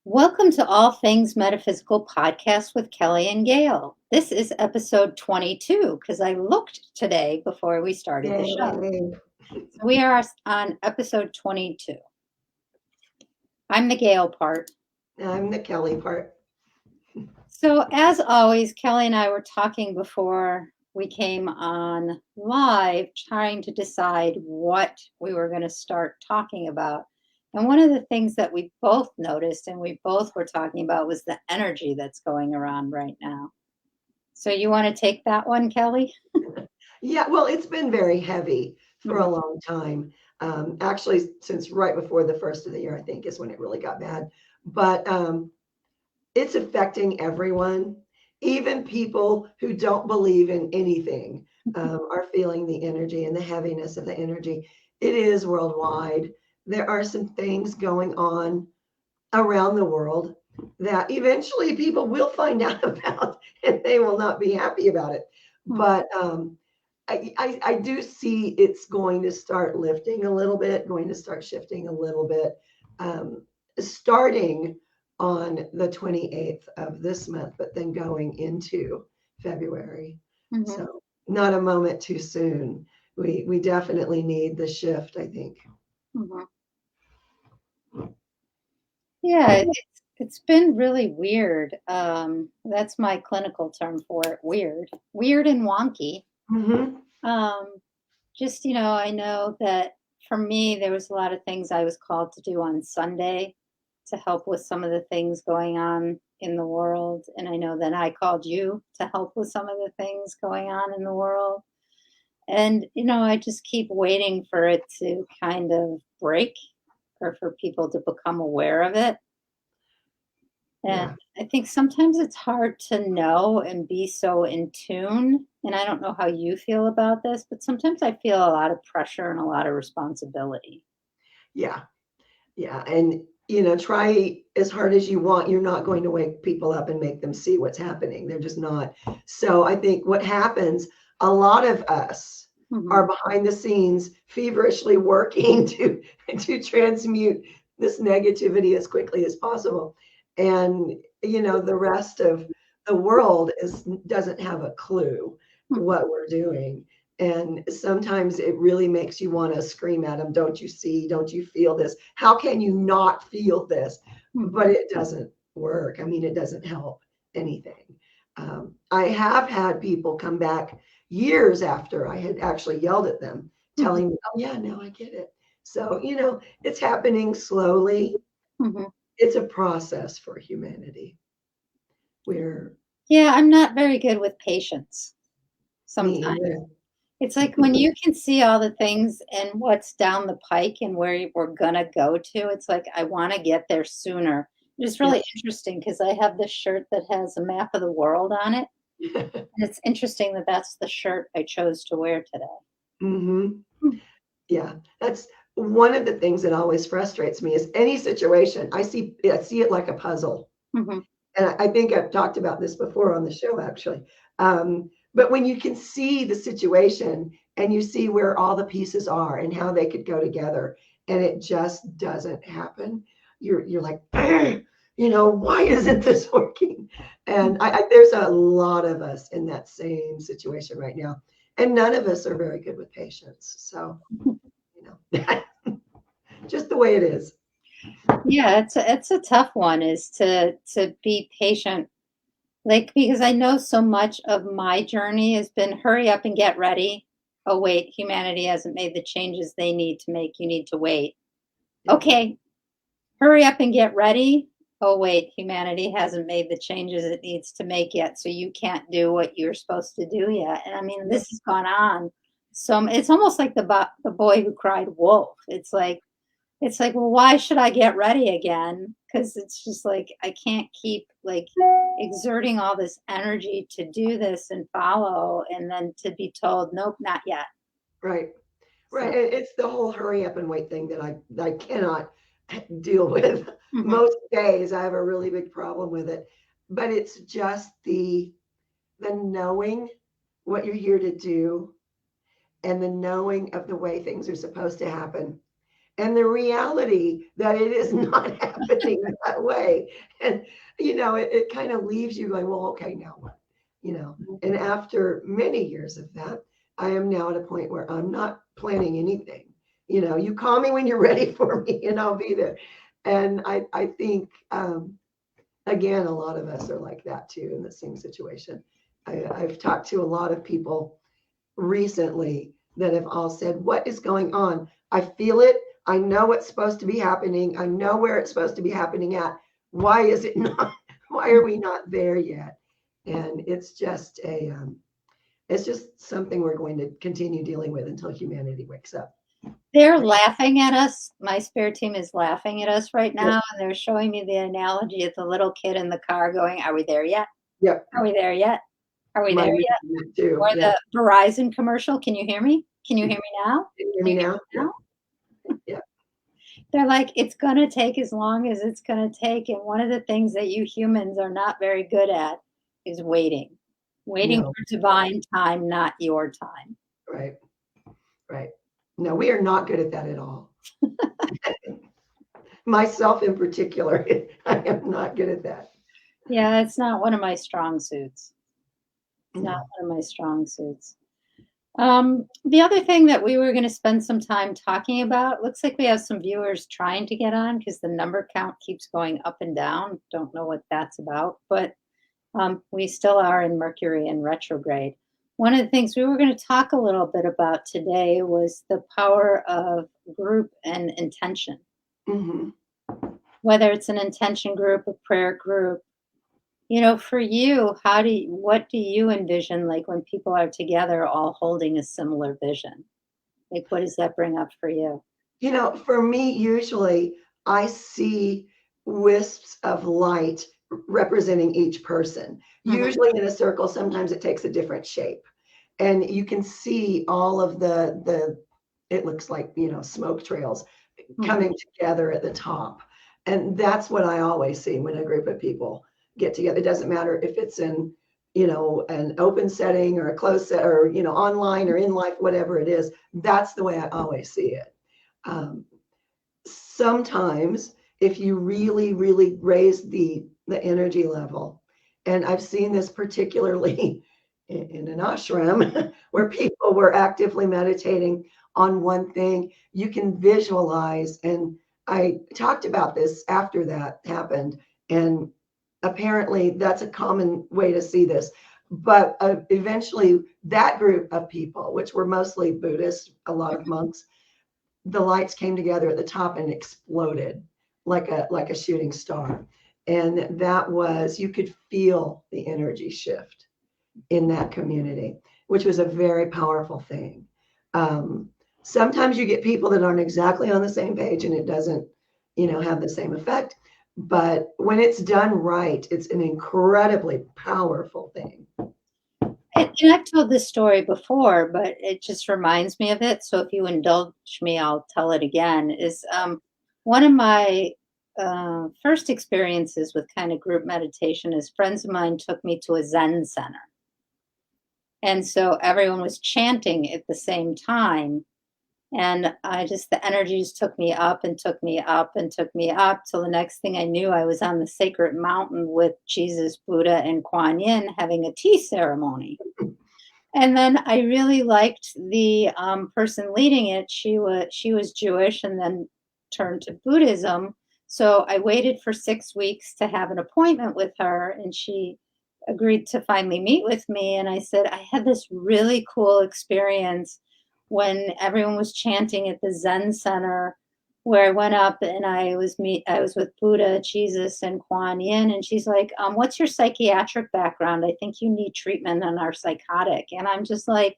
Welcome to All Things Metaphysical podcast with Kellie and Gail. This is episode 22 because I looked today before we started the show. Yay. So we are on episode 22. I'm the Gail part. I'm the Kellie part. So, as always, Kellie and I were talking before we came on live, trying to decide what we were going to start talking about. And one of the things that we both noticed and we both were talking about was the energy that's going around right now. So, you want to take that one, Kellie? Yeah, well, it's been very heavy for a Mhm. long time. Actually, since right before the first of the year, I think is when it really got bad. But it's affecting everyone. Even people who don't believe in anything are feeling the energy and the heaviness of the energy. It is worldwide. There are some things going on around the world that eventually people will find out about and they will not be happy about it. But I do see it's going to start lifting a little bit, going to start shifting a little bit, starting on the 28th of this month, but then going into February. Mhm. So not a moment too soon. We definitely need the shift, I think. Mhm. Yeah, it's been really weird. That's my clinical term for it, weird and wonky. Mm-hmm. Um, just, I know that for me, there was a lot of things I was called to do on Sunday to help with some of the things going on in the world. And I know that I called you to help with some of the things going on in the world. And, I just keep waiting for it to kind of break or for people to become aware of it. And Yeah. I think sometimes it's hard to know and be so in tune. And I don't know how you feel about this, but sometimes I feel a lot of pressure and a lot of responsibility. Yeah. Yeah, and try as hard as you want, you're not going to wake people up and make them see what's happening. They're just not. So I think what happens, a lot of us Hmm. are behind the scenes feverishly working to transmute this negativity as quickly as possible. And the rest of the world doesn't have a clue what we're doing. And sometimes it really makes you want to scream at them. Don't you see? Don't you feel this? How can you not feel this? But Hmm. it doesn't work. I mean, it doesn't help anything. I have had people come back years after I had actually yelled at them, Hmm. telling me, oh, yeah, no, I get it. So, it's happening slowly. Hmm. It's a process for humanity. We're Yeah, I'm not very good with patience me sometimes. either. It's like when you can see all the things and what's down the pike and where we're gonna go to, it's like I want to get there sooner. It's Yeah. really interesting because I have this shirt that has a map of the world on it. And it's interesting that that's the shirt I chose to wear today. hmm Hmm. Yeah, that's one of the things that always frustrates me is any situation I see it like a puzzle. Mhm. And I think I've talked about this before on the show actually. But when you can see the situation and you see where all the pieces are and how they could go together and it just doesn't happen, you're like, why isn't this working? And there's a lot of us in that same situation right now. And none of us are very good with patience. So just the way it is. Yeah, it's a tough one is to be patient. Like because I know so much of my journey has been hurry up and get ready. Oh wait, humanity hasn't made the changes they need to make. You need to wait. Yeah. Okay, hurry up and get ready. Oh wait, humanity hasn't made the changes it needs to make yet, so you can't do what you're supposed to do yet. And I mean, Yep. this has gone on. So it's almost like the boy who cried wolf. It's like, well, why should I get ready again? Because it's just like I can't keep like exerting all this energy to do this and follow, and then to be told, nope, not yet. Right. So, Right. It's the whole hurry up and wait thing that I cannot deal with. mhm, Most days I have a really big problem with it. But it's just the knowing what you're here to do and the knowing of the way things are supposed to happen and the reality that it is not happening that way. And, it kind of leaves you going, well, okay, now what? And after many years of that, I am now at a point where I'm not planning anything. You call me when you're ready for me and I'll be there. And I think, again, a lot of us are like that too in the same situation. I've talked to a lot of people recently that have all said, what is going on? I feel it. I know what's supposed to be happening. I know where it's supposed to be happening at. Why is it not? Why are we not there yet? And it's just something we're going to continue dealing with until humanity wakes up. They're laughing at us. My spirit team is laughing at us right now, and they're showing me the analogy of the little kid in the car going, are we there yet? Yep. Are we there yet? Are we there yet? Too. Or the Verizon commercial. Can you hear me? Can you hear me now? Can you hear me now? Yeah. They're like, it's going to take as long as it's going to take. And one of the things that you humans are not very good at is waiting for divine time, not your time. Right. No, we are not good at that at all. Myself in particular, I am not good at that. Yeah, it's not one of my strong suits. It's not one of my strong suits. The other thing that we were going to spend some time talking about, looks like we have some viewers trying to get on because the number count keeps going up and down. Don't know what that's about, but we still are in Mercury in retrograde. One of the things we were going to talk a little bit about today was the power of group and intention. Mm-hmm. Whether it's an intention group, a prayer group, for you, what do you envision like when people are together all holding a similar vision? Like, what does that bring up for you? For me, usually I see wisps of light representing each person, usually in a circle. Sometimes it takes a different shape. And you can see all of it looks like, smoke trails coming together at the top. And that's what I always see when a group of people get together. It doesn't matter if it's in, an open setting or a closed set or, online or in life, whatever it is. That's the way I always see it. Sometimes if you really, really raise the energy level, and I've seen this particularly in an ashram where people were actively meditating on one thing, you can visualize. And I talked about this after that happened. And apparently that's a common way to see this. But eventually that group of people, which were mostly Buddhists, a lot of monks, the lights came together at the top and exploded like a shooting star. And that was, you could feel the energy shift in that community, which was a very powerful thing. Sometimes you get people that aren't exactly on the same page and it doesn't, have the same effect. But when it's done right, it's an incredibly powerful thing. And I've told this story before, but it just reminds me of it. So if you indulge me, I'll tell it again. Is one of my first experiences with kind of group meditation is friends of mine took me to a Zen center. And so everyone was chanting at the same time. And the energies took me up and took me up and took me up till the next thing I knew, I was on the sacred mountain with Jesus, Buddha, and Kuan Yin having a tea ceremony. And then I really liked the person leading it. She was Jewish and then turned to Buddhism. So I waited for 6 weeks to have an appointment with her, and she agreed to finally meet with me. And I said, I had this really cool experience when everyone was chanting at the Zen center, where I went up and I was with Buddha, Jesus, and Kuan Yin. And she's like, what's your psychiatric background? I think you need treatment and are psychotic. And I'm just like,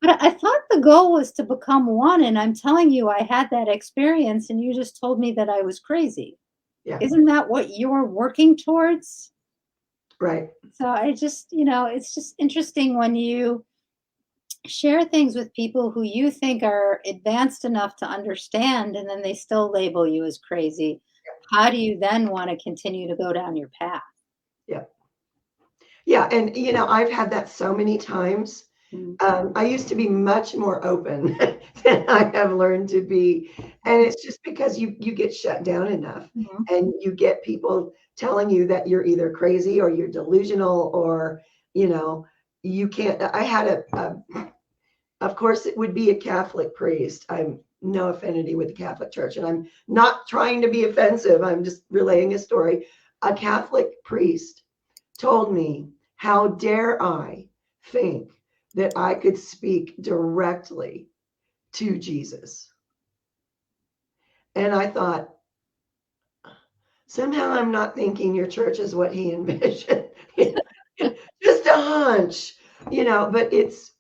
but I thought the goal was to become one. And I'm telling you, I had that experience and you just told me that I was crazy. Yeah. Isn't that what you're working towards? Right. So I just, it's just interesting when you share things with people who you think are advanced enough to understand, and then they still label you as crazy. How do you then want to continue to go down your path? Yeah. Yeah. And, I've had that so many times Mm. I used to be much more open than I have learned to be. And it's just because you get shut down enough Mhm. and you get people telling you that you're either crazy or you're delusional or, you know, you can't. I had of course, it would be a Catholic priest. I'm no affinity with the Catholic Church, and I'm not trying to be offensive. I'm just relaying a story. A Catholic priest told me, how dare I think that I could speak directly to Jesus? And I thought, somehow I'm not thinking your church is what he envisioned. Just a hunch, but it's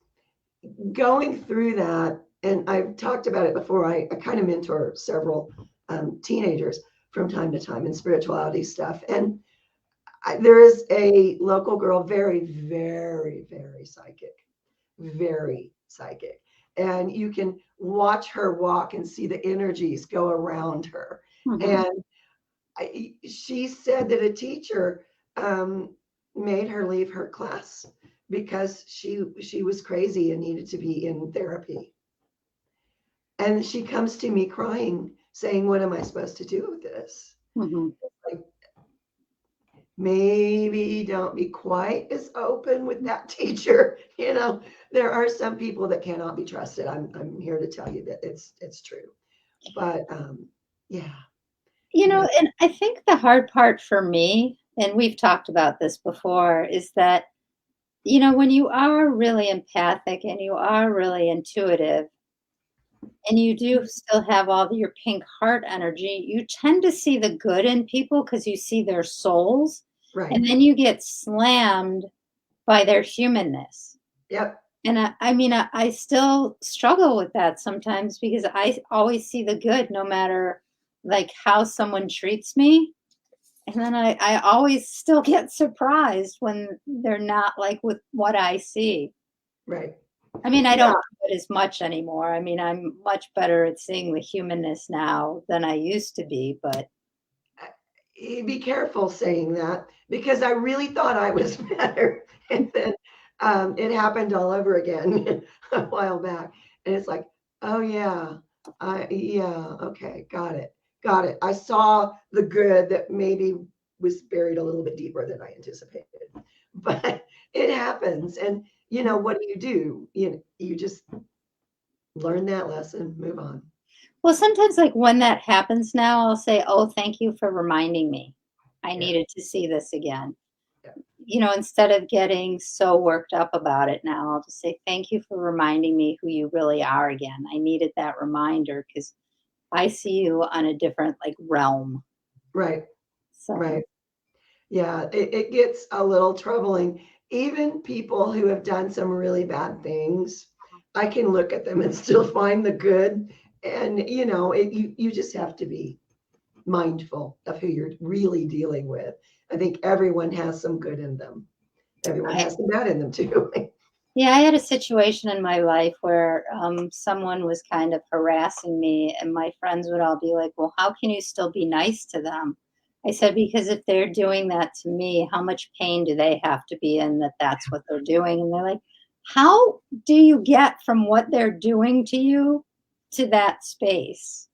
going through that. And I've talked about it before. I kind of mentor several teenagers from time to time in spirituality stuff. And there is a local girl, very, very, very psychic. And you can watch her walk and see the energies go around her. Mhm. And she said that a teacher um, made her leave her class because she was crazy and needed to be in therapy. And she comes to me crying, saying, "What am I supposed to do with this?" Mhm. Like, maybe don't be quite as open with that teacher. There are some people that cannot be trusted. I'm here to tell you that it's true. But yeah, yeah, And I think the hard part for me, and we've talked about this before, is that, when you are really empathic and you are really intuitive and you do still have all your pink heart energy, you tend to see the good in people because you see their souls, right. and then you get slammed by their humanness. Yep, And I mean, I still struggle with that sometimes because I always see the good no matter like how someone treats me. And then I always still get surprised when they're not like with what I see. right. I mean, I Yeah. don't do it as much anymore. I mean, I'm much better at seeing the humanness now than I used to be, but Be careful saying that because I really thought I was better. And then it happened all over again a while back. And it's like, oh, yeah, yeah, okay, got it. Got it. I saw the good that maybe was buried a little bit deeper than I anticipated. But it happens. And, what do? You just learn that lesson, move on. well, sometimes like when that happens now, I'll say, "Oh, thank you for reminding me. I Yeah, needed to see this again." yeah, Instead of getting so worked up about it now, I'll just say, "Thank you for reminding me who you really are again. I needed that reminder because I see you on a different like realm." right, So, right. Yeah, it gets a little troubling. Even people who have done some really bad things, I can look at them and still find the good. And you just have to be mindful of who you're really dealing with. I think everyone has some good in them. Everyone I has some bad in them too. yeah, I had a situation in my life where someone was kind of harassing me, and my friends would all be like, "Well, how can you still be nice to them?" I said, "Because if they're doing that to me, how much pain do they have to be in that that's what they're doing?" And they're like, "How do you get from what they're doing to you to that space?"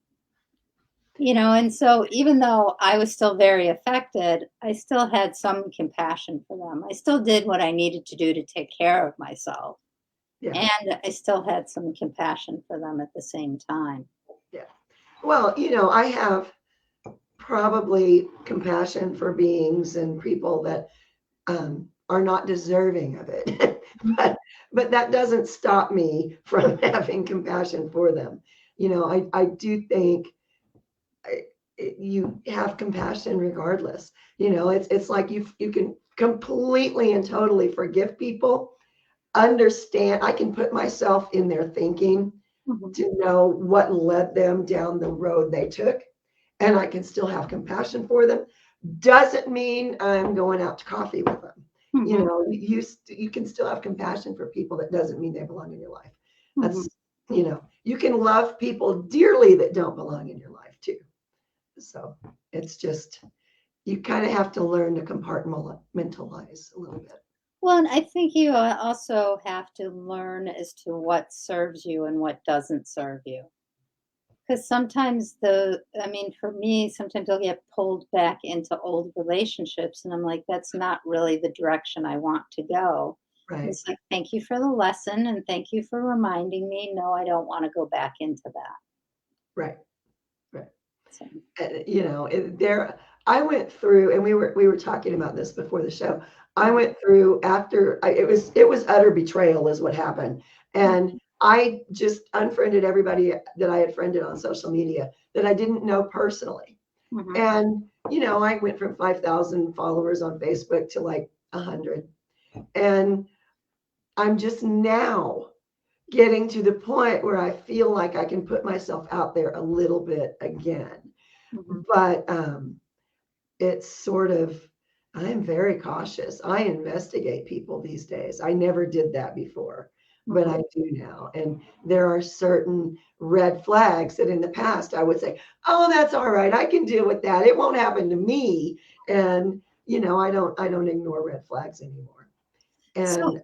And so even though I was still very affected, I still had some compassion for them. I still did what I needed to do to take care of myself. Yeah, And I still had some compassion for them at the same time. yeah. Well, I have probably compassion for beings and people that are not deserving of it. Mhm. but that doesn't stop me from having compassion for them. I do think I- you have compassion regardless. It's like you can completely and totally forgive people, understand. I can put myself in their thinking Mhm. to know what led them down the road they took, and I can still have compassion for them. Doesn't mean I'm going out to coffee with them. Mhm. You can still have compassion for people. That doesn't mean they belong in your life. Mhm. That's, you can love people dearly that don't belong in your life too. So it's just, you kind of have to learn to compartmentalize a little bit. Well, and I think you also have to learn as to what serves you and what doesn't serve you. Because sometimes I mean, for me, sometimes I'll get pulled back into old relationships, and I'm like, that's not really the direction I want to go. Right, It's like, thank you for the lesson and thank you for reminding me. No, I don't want to go back into that. right, right. So, You know, there I went through, and we were talking about this before the show. I mhm, went through after it was utter betrayal is what happened. And I just unfriended everybody that I had friended on social media that I didn't know personally. mhm. And, I went from 5,000 followers on Facebook to like 100. And I'm just now getting to the point where I feel like I can put myself out there a little bit again. Mhm, But it's sort of, I'm very cautious. I investigate people these days. I never did that before, but mhm. I do now. And there are certain red flags that in the past I would say, oh, that's all right. I can deal with that. It won't happen to me. And I don't ignore red flags anymore. So, And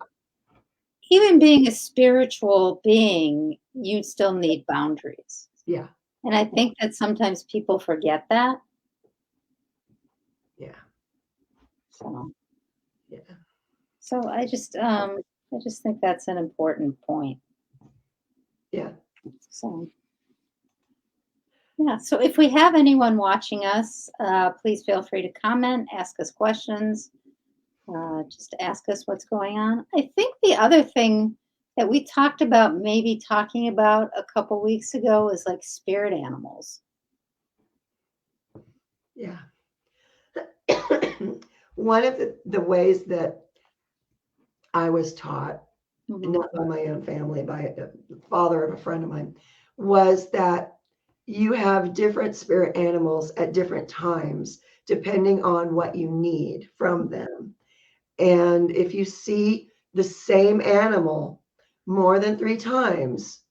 even being a spiritual being, you still need boundaries. yeah, And I yeah, think that sometimes people forget that. yeah, So, yeah, so I just think that's an important point. yeah. So, yeah. So if we have anyone watching us, please feel free to comment, ask us questions, just ask us what's going on. I think the other thing that we talked about, maybe talking about a couple weeks ago, is like spirit animals. Yeah. One of the ways that I was taught, Hmm. not by my own family, by the father of a friend of mine, was that you have different spirit animals at different times, depending on what you need from them. And if you see the same animal more than 3 times,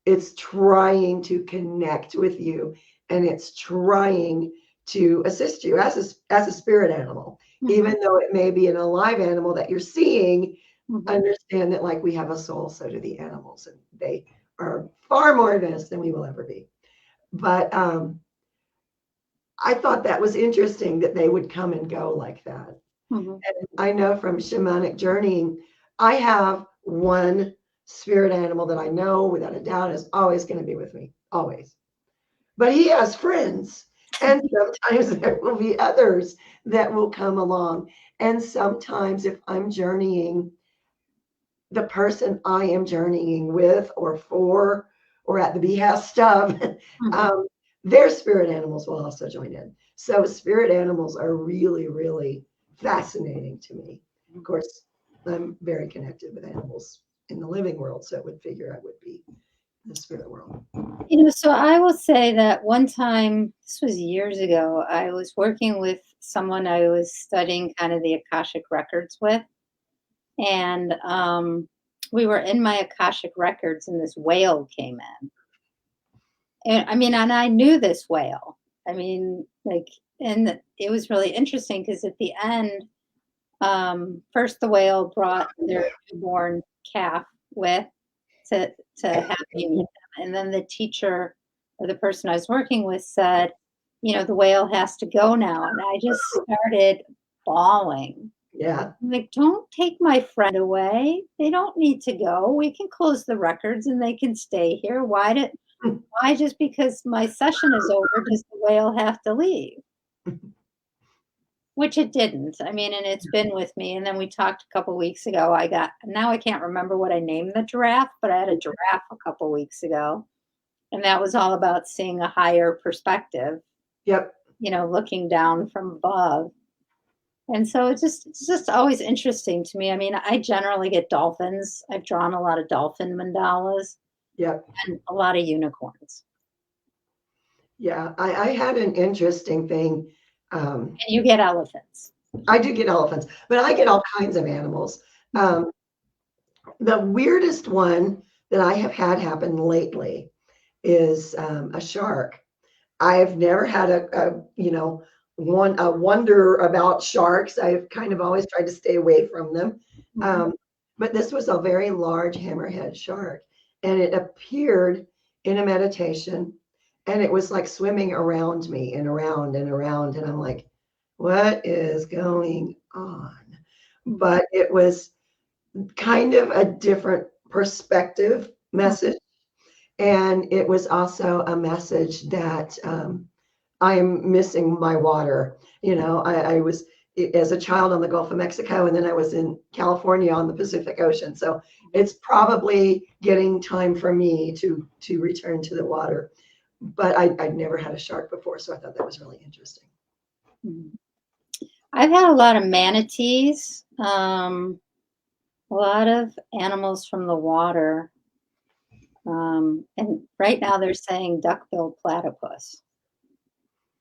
it's trying to connect with you and it's trying to assist you as a spirit animal. Hmm. Even though it may be an alive animal that you're seeing, Hmm. understand that like we have a soul, so do the animals, and they are far more advanced than we will ever be. But I thought that was interesting that they would come and go like that. Hmm. I know from shamanic journeying, I have one spirit animal that I know without a doubt is always going to be with me, always. But he has friends, and sometimes there will be others that will come along. And sometimes, if I'm journeying, the person I am journeying with or for or at the behest of, Hmm. um, their spirit animals will also join in. So spirit animals are really, really fascinating to me. Of course, I'm very connected with animals in the living world, so it would figure I would be in the spirit world. So I will say that one time, this was years ago, I was working with someone I was studying kind of the Akashic records with. And we were in my Akashic records, and this whale came in. And I mean, and I knew this whale. I mean, like, and it was really interesting because at the end, first the whale brought their newborn calf with to have me meet them, and then the teacher or the person I was working with said, the whale has to go now, and I just started bawling. Yeah. I'm like, don't take my friend away. They don't need to go. We can close the records and they can stay here. Why just because my session is over does the whale have to leave? Which it didn't. I mean, and it's been with me. And then we talked a couple weeks ago. Now I can't remember what I named the giraffe, but I had a giraffe a couple weeks ago. And that was all about seeing a higher perspective, Yep. looking down from above. And so it's just always interesting to me. I mean, I generally get dolphins. I've drawn a lot of dolphin mandalas Yep. and a lot of unicorns. Yeah. I had an interesting thing. Um, And you get elephants. I do get elephants, but I get all kinds of animals. Mhm. The weirdest one that I have had happen lately is a shark. I've never had a a wonder about sharks. I've kind of always tried to stay away from them. Mhm. But this was a very large hammerhead shark, and it appeared in a meditation, and it was like swimming around me and around and around. And I'm like, what is going on? But it was kind of a different perspective message. And it was also a message that I'm missing my water. I was as a child on the Gulf of Mexico, and then I was in California on the Pacific Ocean. So it's probably getting time for me to return to the water. But I'd never had a shark before, so I thought that was really interesting. Mhm. I've had a lot of manatees, a lot of animals from the water. And right now they're saying duck-billed platypus.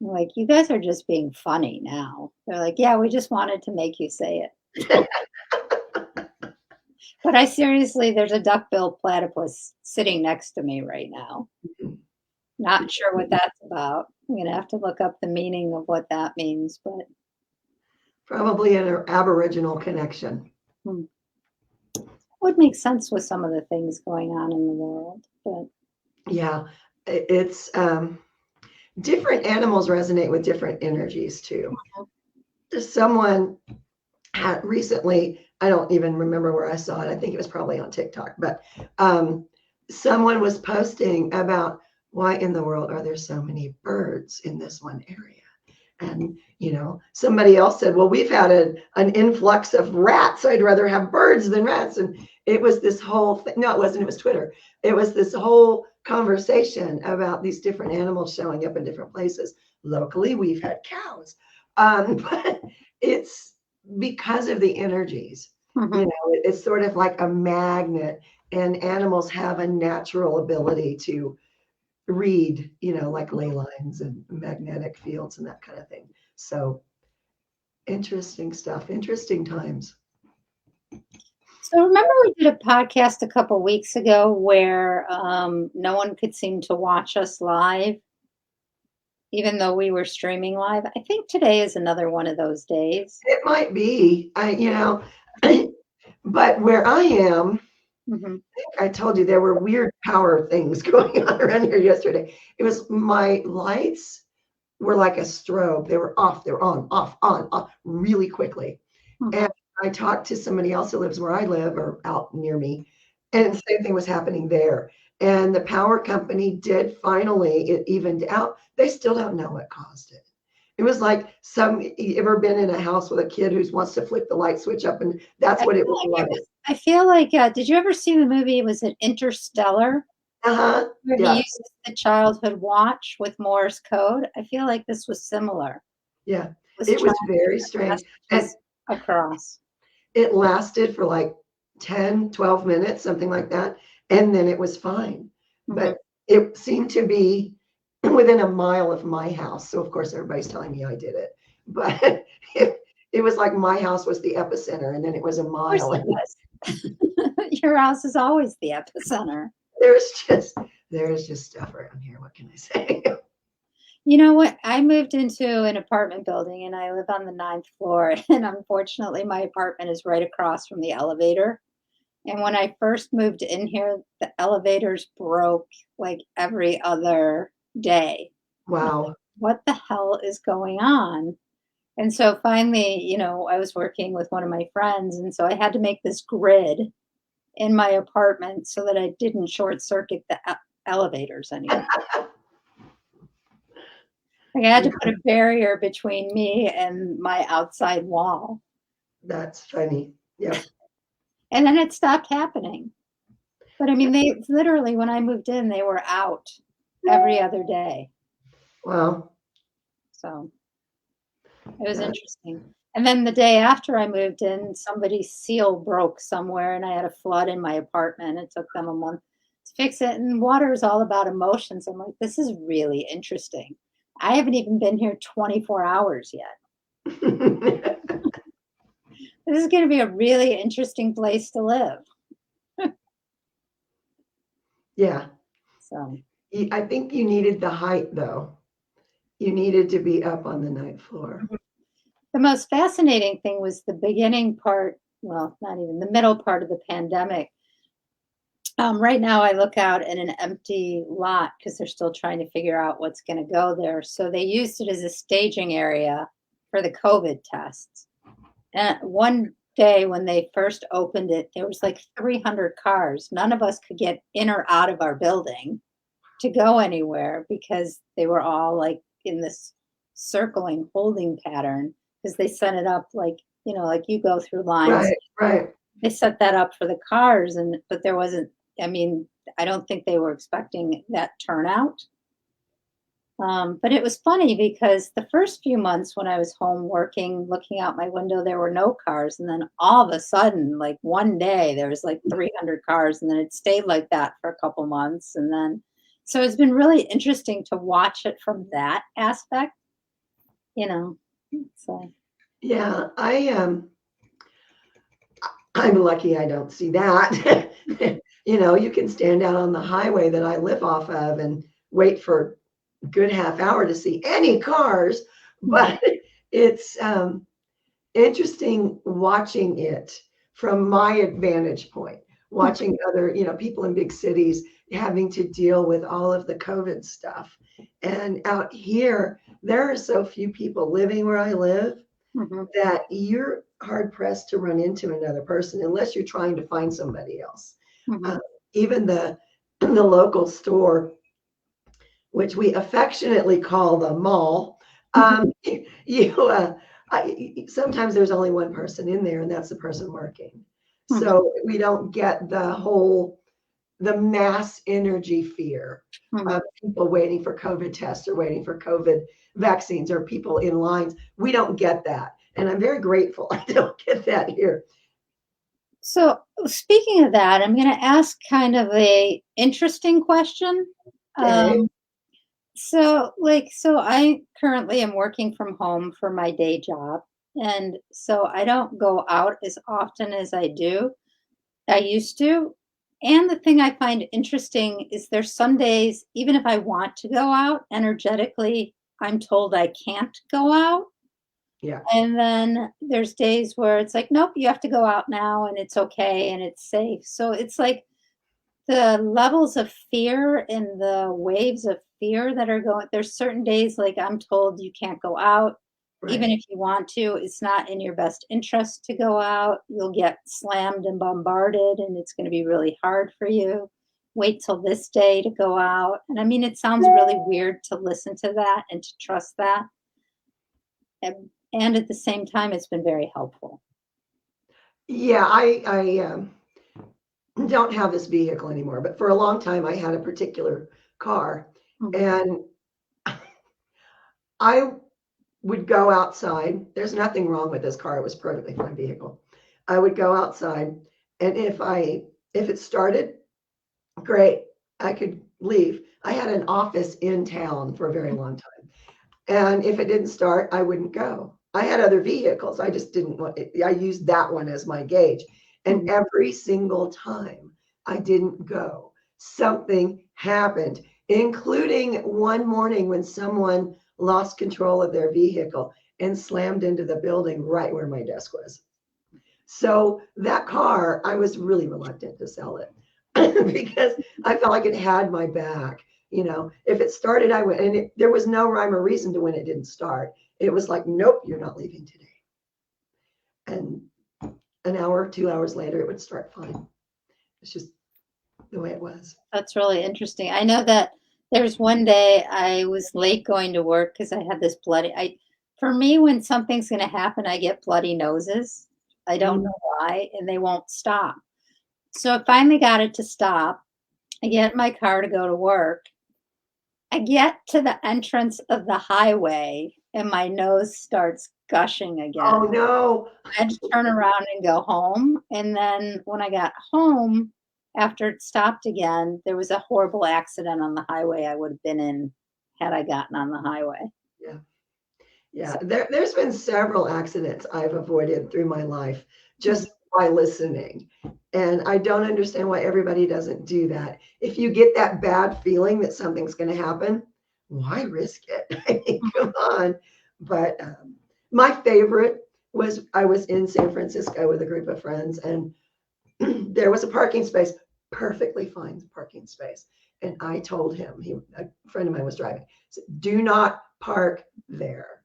I'm like, you guys are just being funny now. They're like, yeah, we just wanted to make you say it. But I seriously, there's a duck-billed platypus sitting next to me right now. Not sure what that's about. I'm gonna have to look up the meaning of what that means, but Probably an Aboriginal connection. would make sense with some of the things going on in the world. But Yeah, it's different animals resonate with different energies too. Someone had recently, I don't even remember where I saw it. I think it was probably on TikTok, but someone was posting about why in the world are there so many birds in this one area? And somebody else said, well, we've had an influx of rats. I'd rather have birds than rats. And it was this whole thing. No, it wasn't. It was Twitter. It was this whole conversation about these different animals showing up in different places. Locally, we've had cows. But it's because of the energies. It's sort of like a magnet, and animals have a natural ability to read, like ley lines and magnetic fields and that kind of thing. So interesting stuff, interesting times. so remember we did a podcast a couple weeks ago where no one could seem to watch us live, even though we were streaming live. I think today is another one of those days. It might be, but where I am, Hmm. I told you there were weird power things going on around here yesterday. It was my lights were like a strobe. They were off, they were on, off really quickly. And I talked to somebody else who lives where I live or out near me, and the same thing was happening there. And the power company did finally, it evened out. They still don't know what caused it. It was like you ever been in a house with a kid who wants to flick the light switch up, and that's I what it feel was like like. I feel like, did you ever see the movie? Was it Interstellar? Uh-huh. Where he Yeah. uses the childhood watch with Morse code. I feel like this was similar. Yeah. Was It was trying to very get strange. And messages across. it lasted for like 10, 12 minutes, something like that. And then it was fine. Mhm. But it seemed to be within a mile of my house. So, of course, everybody's telling me I did it. But it was like my house was the epicenter, and then it was a Of course mile. it was. Your house is always the epicenter. There's just there's just stuff around here. What can I say? You know what? I moved into an apartment building and I live on the ninth floor. And unfortunately, my apartment is right across from the elevator. And when I first moved in here, the elevators broke like every other day. Wow. What the hell is going on? And so finally, I was working with one of my friends. And so I had to make this grid in my apartment so that I didn't short circuit the elevators anymore. Like I had to put a barrier between me and my outside wall. That's funny. Yep. And then it stopped happening. But I mean, they literally, when I moved in, they were out every other day. Wow. So it was That, interesting. And then the day after I moved in, somebody's seal broke somewhere and I had a flood in my apartment. It took them a month to fix it. And water is all about emotions. I'm like, this is really interesting. I haven't even been here 24 hours yet. This is going to be a really interesting place to live. yeah. So I think you needed the height though. You needed to be up on the ninth floor. The most fascinating thing was the beginning part, well, not even the middle part of the pandemic. Right now, I look out at an empty lot because they're still trying to figure out what's going to go there. So they used it as a staging area for the COVID tests. And one day when they first opened it, there was like 300 cars. None of us could get in or out of our building to go anywhere because they were all like in this circling holding pattern because they set it up like, like you go through lines. Right, right. They set that up for the cars, but there wasn't, I mean, I don't think they were expecting that turnout. But it was funny because the first few months when I was home working, looking out my window, there were no cars. And then all of a sudden, like one day, there was like 300 cars. And then it stayed like that for a couple months. And then, so it's been really interesting to watch it from that aspect, you know. So, Yeah, I'm lucky I don't see that. You can stand out on the highway that I live off of and wait for a good half hour to see any cars, but it's interesting watching it from my vantage point, watching other, people in big cities having to deal with all of the COVID stuff. And out here, there are so few people living where I live that you're hard pressed to run into another person unless you're trying to find somebody else. Even the local store, which we affectionately call the mall, you sometimes there's only one person in there, and that's the person working. So we don't get the mass energy fear of people waiting for COVID tests or waiting for COVID vaccines or people in lines. We don't get that. And I'm very grateful I don't get that here. So speaking of that, I'm going to ask kind of a interesting question. Okay. So I currently am working from home for my day job. And so I don't go out as often as I used to. And the thing I find interesting is there's some days, even if I want to go out energetically, I'm told I can't go out. Yeah. And then there's days where it's like, nope, you have to go out now and it's okay and it's safe. So it's like the levels of fear and the waves of fear that are going, there's certain days like I'm told you can't go out. Even Right. if you want to, it's not in your best interest to go out. You'll get slammed and bombarded and it's going to be really hard for you. Wait till this day to go out. And I mean, it sounds really weird to listen to that and to trust that. And at the same time, it's been very helpful. Yeah, I don't have this vehicle anymore, but for a long time I had a particular car, and I would go outside. There's nothing wrong with this car. It was a perfectly fine vehicle. I would go outside, and if it started, great, I could leave. I had an office in town for a very long time. And if it didn't start, I wouldn't go. I had other vehicles. I just didn't want it. I used that one as my gauge. And every single time I didn't go, something happened, including one morning when someone lost control of their vehicle and slammed into the building right where my desk was. So that car, I was really reluctant to sell it because I felt like it had my back. If it started, I went, and there was no rhyme or reason to when it didn't start. It was like, nope, you're not leaving today. And an hour, 2 hours later, it would start fine. It's just the way it was. That's really interesting. I know that there's one day I was late going to work because I had this for me, when something's going to happen, I get bloody noses. I don't know why, and they won't stop. So I finally got it to stop. I get in my car to go to work. I get to the entrance of the highway and my nose starts gushing again. Oh no. I had to turn around and go home. And then when I got home, after it stopped again, there was a horrible accident on the highway I would have been in had I gotten on the highway. Yeah. Yeah. There's been several accidents I've avoided through my life just by listening. And I don't understand why everybody doesn't do that. If you get that bad feeling that something's going to happen, why risk it? I mean, come on. But my favorite was I was in San Francisco with a group of friends, and there was a parking space, perfectly fine parking space. And I told him, a friend of mine was driving, said, do not park there.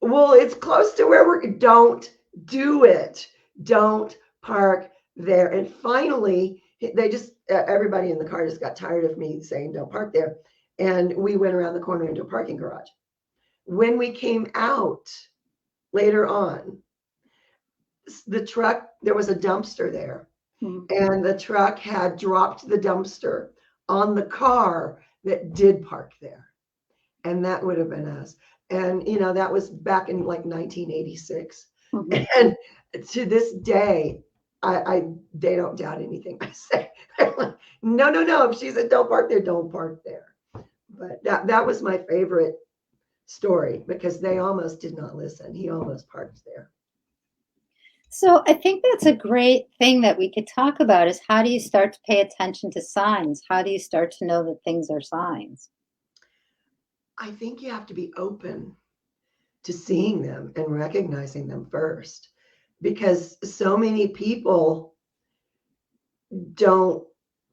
Well, it's close to where don't do it. Don't park there. And finally, they just, everybody in the car just got tired of me saying, don't park there. And we went around the corner into a parking garage. When we came out later on, the truck, there was a dumpster there. And the truck had dropped the dumpster on the car that did park there. And that would have been us. And, that was back in like 1986. Mhm. And to this day, they don't doubt anything I say. No, no, no. If she said don't park there, don't park there. But that was my favorite story because they almost did not listen. He almost parked there. So I think that's a great thing that we could talk about is how do you start to pay attention to signs? How do you start to know that things are signs? I think you have to be open to seeing them and recognizing them first because so many people don't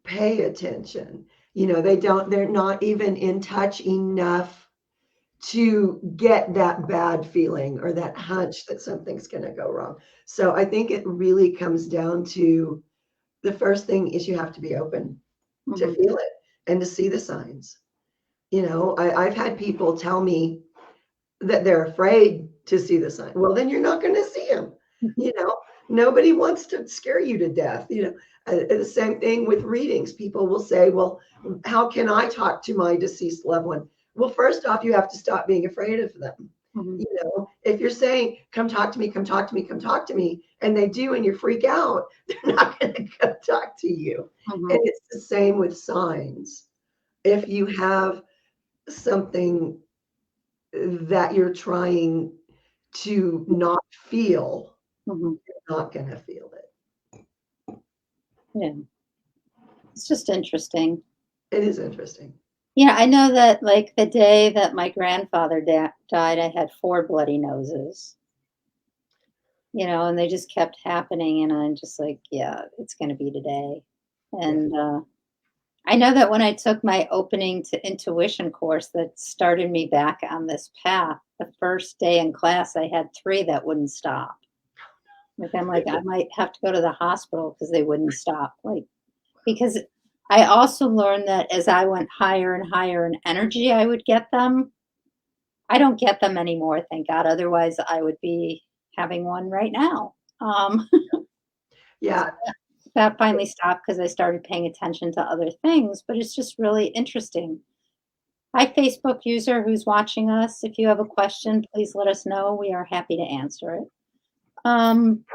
pay attention. They're not even in touch enough to get that bad feeling or that hunch that something's going to go wrong. So I think it really comes down to the first thing is you have to be open to Mhm. feel it and to see the signs. I've had people tell me that they're afraid to see the sign. Well, then you're not going to see them. Mhm. You know, Nobody wants to scare you to death. The same thing with readings. People will say, well, how can I talk to my deceased loved one? Well, first off, you have to stop being afraid of them. Mhm. If you're saying, come talk to me, come talk to me, come talk to me, and they do and you freak out, they're not going to come talk to you. And Mhm. it's the same with signs. If you have something that you're trying to not feel, Mhm. you're not going to feel it. Yeah, it's just interesting. It is interesting. Yeah, I know that like the day that my grandfather died, I had four bloody noses, and they just kept happening. And I'm just like, yeah, it's going to be today. Yeah. And I know that when I took my opening to intuition course that started me back on this path, the first day in class, I had three that wouldn't stop. Like, I'm like, I might have to go to the hospital because they wouldn't stop. Like, because I also learned that as I went higher and higher in energy, I would get them. I don't get them anymore, thank God. Otherwise, I would be having one right now. So Yeah. that finally stopped because I started paying attention to other things, but it's just really interesting. Hi, Facebook user who's watching us. If you have a question, please let us know. We are happy to answer it. Um,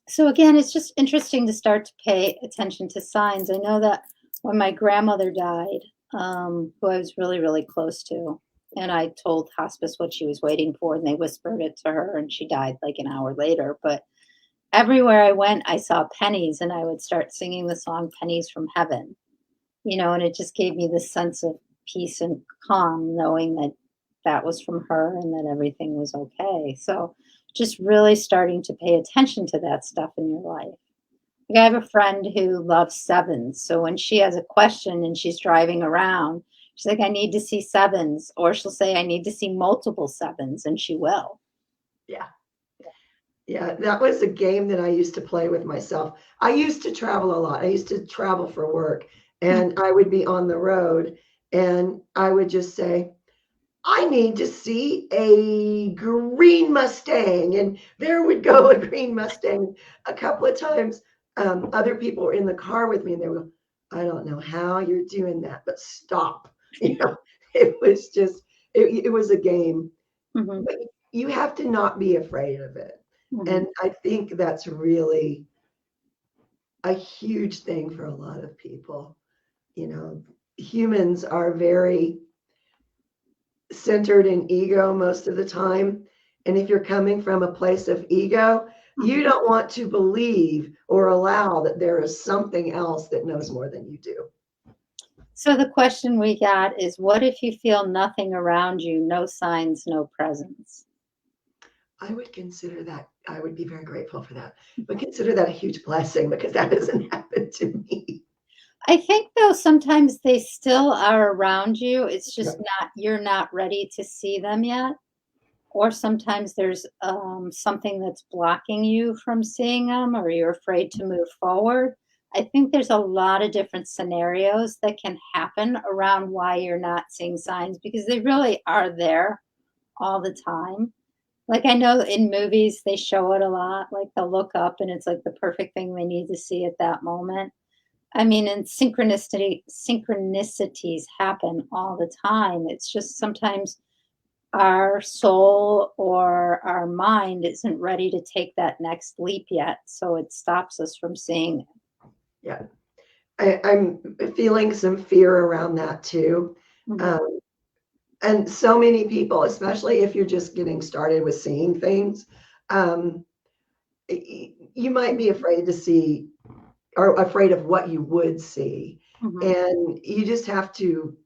so again, it's just interesting to start to pay attention to signs. I know that when my grandmother died, who I was really, really close to, and I told hospice what she was waiting for, and they whispered it to her, and she died like an hour later. But everywhere I went, I saw pennies, and I would start singing the song Pennies from Heaven, and it just gave me this sense of peace and calm, knowing that that was from her and that everything was okay. So just really starting to pay attention to that stuff in your life. Like I have a friend who loves sevens. So when she has a question and she's driving around, she's like, I need to see sevens. Or she'll say, I need to see multiple sevens, and she will. Yeah. Yeah. That was a game that I used to play with myself. I used to travel a lot. I used to travel for work and I would be on the road and I would just say, I need to see a green Mustang. And there would go a green Mustang a couple of times. Other people were in the car with me and they were, I don't know how you're doing that, but stop. You know, it was just, it was a game. Mhm. But you have to not be afraid of it. Mhm. And I think that's really a huge thing for a lot of people. Humans are very centered in ego most of the time. And if you're coming from a place of ego, Mhm. you don't want to believe or allow that there is something else that knows more than you do. So the question we got is, what if you feel nothing around you, no signs, no presence? I would consider that, I would be very grateful for that, but consider that a huge blessing because that doesn't happen to me. I think though sometimes they still are around you. It's Yeah. just not, you're not ready to see them yet. Or sometimes there's something that's blocking you from seeing them, or you're afraid to move forward. I think there's a lot of different scenarios that can happen around why you're not seeing signs, because they really are there all the time. Like, I know in movies they show it a lot, like they'll look up and it's like the perfect thing they need to see at that moment. I mean, and synchronicities happen all the time. It's just sometimes our soul or our mind isn't ready to take that next leap yet, so it stops us from seeing it. Yeah. I'm feeling some fear around that too. Mhm, Um, and so many people, especially if you're just getting started with seeing things, um, you might be afraid to see or afraid of what you would see. mhm, And you just have to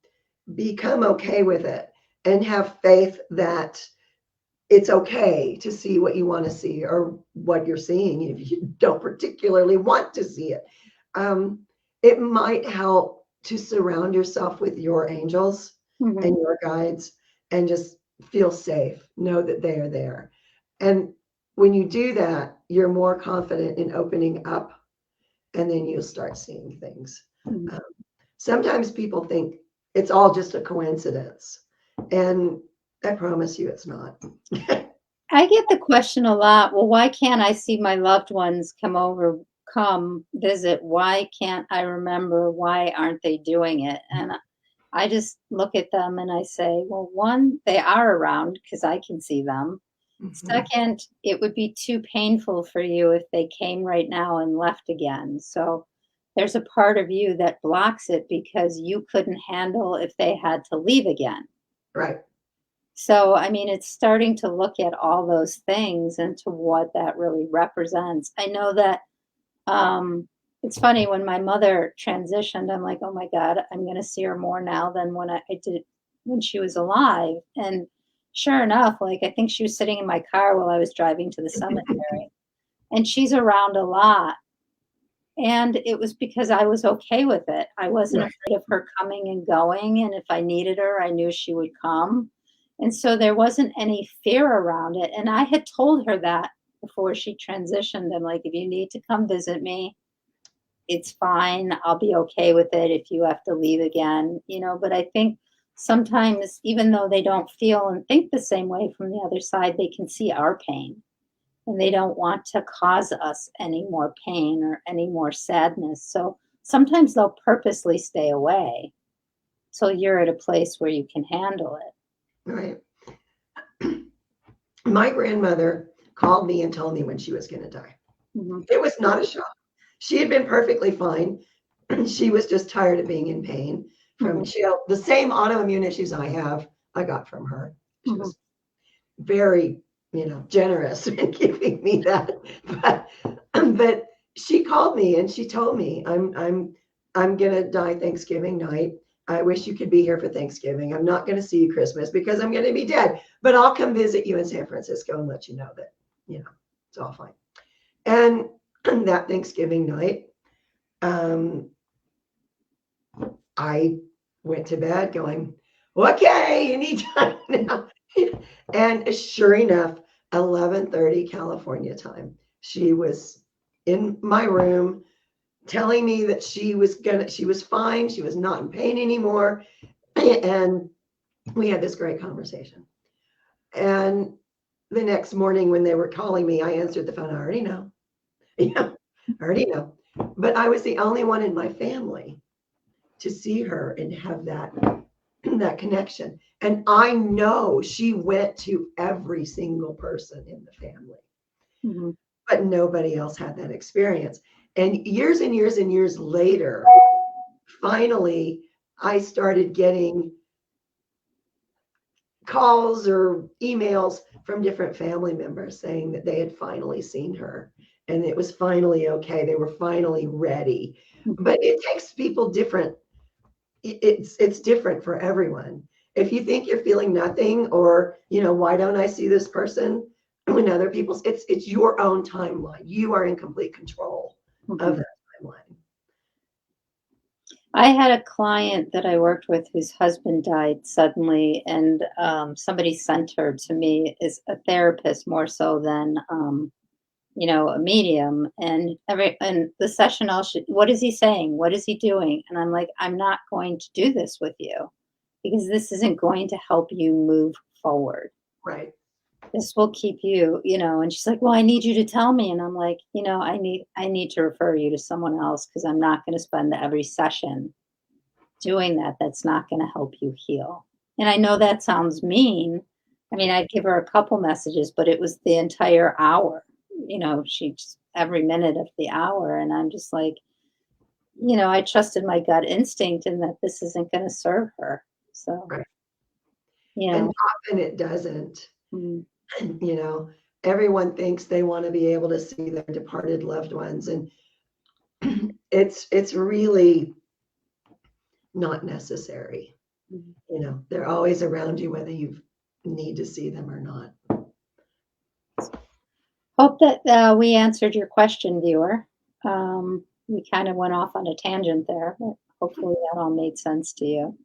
become okay with it and have faith that it's okay to see what you want to see or what you're seeing if you don't particularly want to see it. Um, it might help to surround yourself with your angels and mhm, your guides and just feel safe, know that they are there. And when you do that, you're more confident in opening up and then you'll start seeing things. mhm. Um, Sometimes people think it's all just a coincidence, and I promise you it's not. I get the question a lot, well, why can't I see my loved ones come visit? Why can't I remember? Why aren't they doing it? And I just look at them and I say, well, one, they are around because I can see them. Mhm. Second, it would be too painful for you if they came right now and left again. So there's a part of you that blocks it because you couldn't handle if they had to leave again. Right. So, I mean, it's starting to look at all those things and to what that really represents. I know that it's funny when my mother transitioned, I'm like, oh my God, I'm going to see her more now than when I did when she was alive. And sure enough, like I think she was sitting in my car while I was driving to the cemetery, and she's around a lot. And it was because I was okay with it. I wasn't Right. afraid of her coming and going. And if I needed her, I knew she would come. And so there wasn't any fear around it. And I had told her that before she transitioned. I'm like, if you need to come visit me, it's fine. I'll be okay with it if you have to leave again, you know. But I think sometimes, even though they don't feel and think the same way from the other side, they can see our pain and they don't want to cause us any more pain or any more sadness. So sometimes they'll purposely stay away till you're at a place where you can handle it. Right. My grandmother called me and told me when she was going to die. Hmm. It was not a shock. She had been perfectly fine. She was just tired of being in pain from Hmm. she had the same autoimmune issues I have. I got from her. She Hmm. was very, generous in giving me that. But but she called me and she told me, I'm gonna die Thanksgiving night. I wish you could be here for Thanksgiving. I'm not gonna see you Christmas because I'm gonna be dead, but I'll come visit you in San Francisco and let you know that, it's all fine. And that Thanksgiving night, um, I went to bed going, okay, anytime now. And sure enough, 11:30 California time, she was in my room telling me that she was fine, she was not in pain anymore. And we had this great conversation. And the next morning when they were calling me, I answered the phone. I already know. Yeah, I already know. But I was the only one in my family to see her and have that connection. And I know she went to every single person in the family, Hmm. but nobody else had that experience. And years and years and years later, finally, I started getting calls or emails from different family members saying that they had finally seen her and it was finally okay. They were finally ready. But it takes people different it's different for everyone. If you think you're feeling nothing, or why don't I see this person when other people's, it's your own timeline. You are in complete control of that timeline. I had a client that I worked with whose husband died suddenly, and somebody sent her to me as a therapist more so than a medium. And the session, what is he saying? What is he doing? And I'm like, I'm not going to do this with you because this isn't going to help you move forward. Right. This will keep you. And she's like, well, I need you to tell me. And I'm like, I need to refer you to someone else because I'm not going to spend every session doing that. That's not going to help you heal. And I know that sounds mean. I mean, I'd give her a couple messages, but it was the entire hour. She just every minute of the hour. And I'm just like, I trusted my gut instinct and that this isn't going to serve her. So, Right. you And know, often it doesn't. mm, you know Everyone thinks they want to be able to see their departed loved ones, and it's really not necessary. mm. They're always around you whether you need to see them or not. Hope that we answered your question, viewer. We kind of went off on a tangent there, but hopefully that all made sense to you.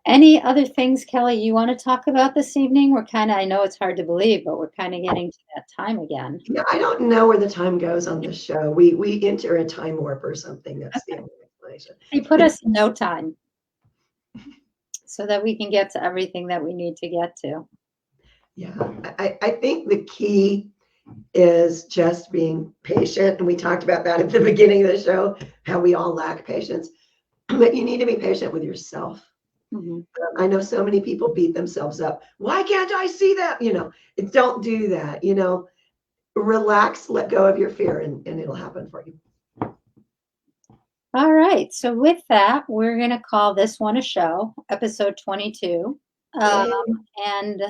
Any other things, Kelly, you want to talk about this evening? I know it's hard to believe, but we're kind of getting to that time again. I don't know where the time goes on this show. We enter a time warp or something. That's the only explanation. They put us in no time so that we can get to everything that we need to get to. Yeah, I think the key is just being patient. And we talked about that at the beginning of the show, how we all lack patience. But you need to be patient with yourself. Mm-hmm. I know so many people beat themselves up. Why can't I see that? Don't do that. Relax, let go of your fear, and it'll happen for you. All right. So with that, we're going to call this one a show, episode 22. And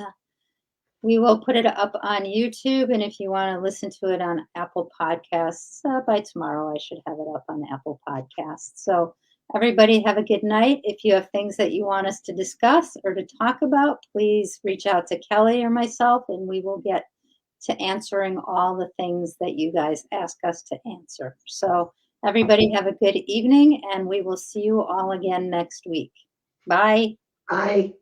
we will put it up on YouTube. And if you want to listen to it on Apple Podcasts, by tomorrow, I should have it up on Apple Podcasts. So everybody have a good night. If you have things that you want us to discuss or to talk about, please reach out to Kelly or myself, and we will get to answering all the things that you guys ask us to answer. So everybody have a good evening, and we will see you all again next week. Bye. Bye.